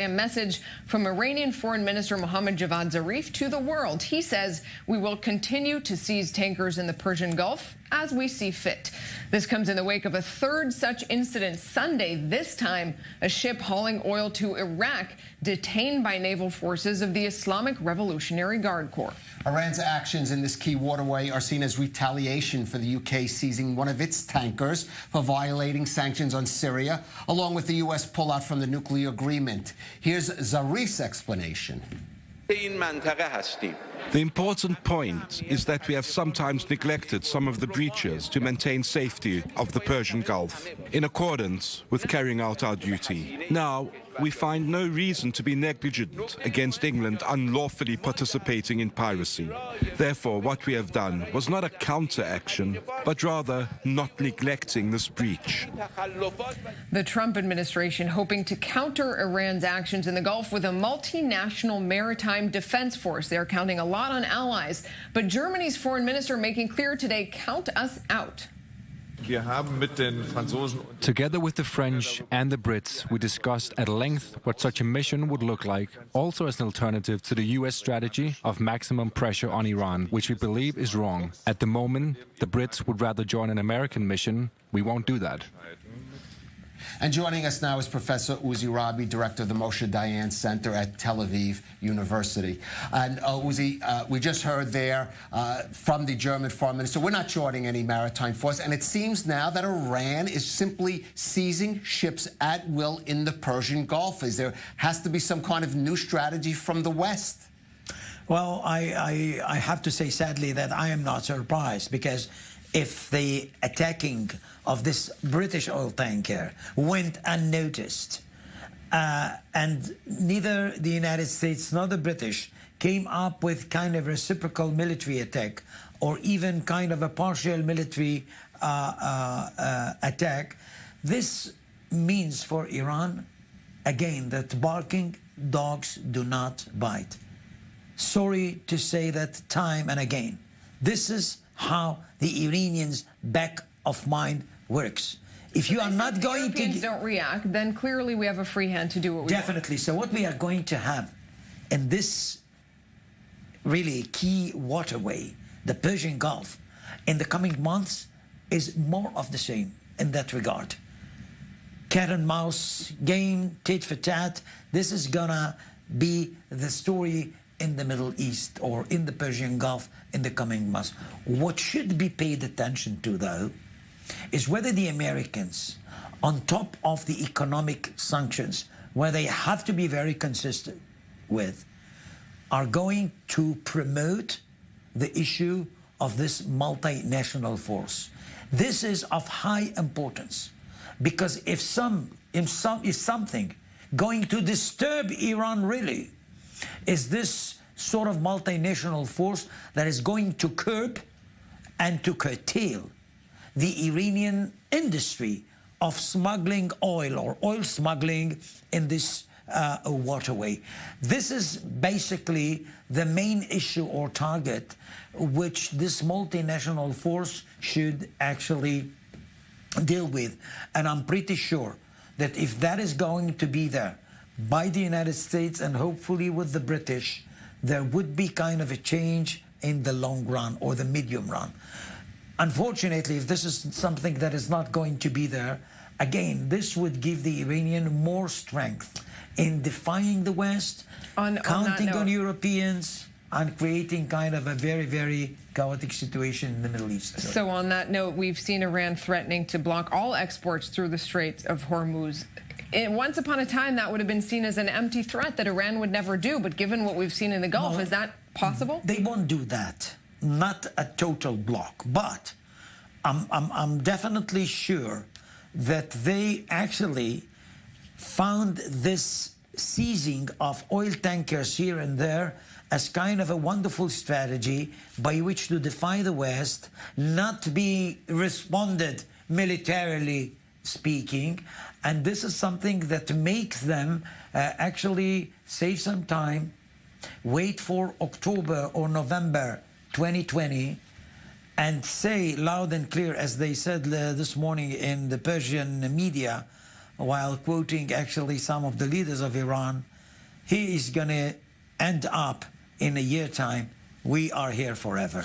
A message from Iranian Foreign Minister Mohammad Javad Zarif to the world. He says we will continue to seize tankers in the Persian Gulf as we see fit. This comes in the wake of a third such incident Sunday. This time, a ship hauling oil to Iraq detained by naval forces of the Islamic Revolutionary Guard Corps. Iran's actions in this key waterway are seen as retaliation for the UK seizing one of its tankers for violating sanctions on Syria, along with the US pullout from the nuclear agreement. Here's Zarif's explanation. The important point is that we have sometimes neglected some of the breaches to maintain safety of the Persian Gulf, in accordance with carrying out our duty. Now, we find no reason to be negligent against England unlawfully participating in piracy. Therefore, what we have done was not a counteraction, but rather not neglecting this breach. The Trump administration hoping to counter Iran's actions in the Gulf with a multinational maritime defense force. They're counting a lot on allies, but Germany's foreign minister making clear today, count us out. Together with the French and the Brits, we discussed at length what such a mission would look like, also as an alternative to the US strategy of maximum pressure on Iran, which we believe is wrong. At the moment, the Brits would rather join an American mission. We won't do that. And joining us now is Professor Uzi Rabi, director of the Moshe Dayan Center at Tel Aviv University. And Uzi, we just heard there from the German foreign minister, we're not joining any maritime force. And it seems now that Iran is simply seizing ships at will in the Persian Gulf. Has to be some kind of new strategy from the West? Well, I have to say, sadly, that I am not surprised, because if the attacking of this British oil tanker went unnoticed, and neither the United States nor the British came up with kind of reciprocal military attack or even kind of a partial military attack, this means for Iran, again, that barking dogs do not bite. Sorry to say that time and again. This is how the Iranians' back of mind works. If you are not going to... Europeans don't react, then clearly we have a free hand to do what we want. Definitely. So what we are going to have in this really key waterway, the Persian Gulf, in the coming months is more of the same in that regard. Cat and mouse game, tit for tat. This is gonna be the story in the Middle East or in the Persian Gulf in the coming months. What should be paid attention to, though, is whether the Americans, on top of the economic sanctions, where they have to be very consistent with, are going to promote the issue of this multinational force. This is of high importance, because if something going to disturb Iran really, is this sort of multinational force that is going to curb and to curtail the Iranian industry of smuggling oil or oil smuggling in this waterway. This is basically the main issue or target which this multinational force should actually deal with. And I'm pretty sure that if that is going to be there by the United States and hopefully with the British, there would be kind of a change in the long run or the medium run. Unfortunately, if this is something that is not going to be there, again, this would give the Iranian more strength in defying the West, counting on Europeans, and creating kind of a very, very chaotic situation in the Middle East. So on that note, we've seen Iran threatening to block all exports through the Strait of Hormuz. Once upon a time, that would have been seen as an empty threat that Iran would never do. But given what we've seen in the Gulf, is that possible? They won't do that. Not a total block. But I'm definitely sure that they actually found this seizing of oil tankers here and there as kind of a wonderful strategy by which to defy the West, not be responded militarily speaking. And this is something that makes them actually save some time, wait for October or November 2020, and say loud and clear, as they said this morning in the Persian media, while quoting actually some of the leaders of Iran, he is going to end up in a year time. We are here forever.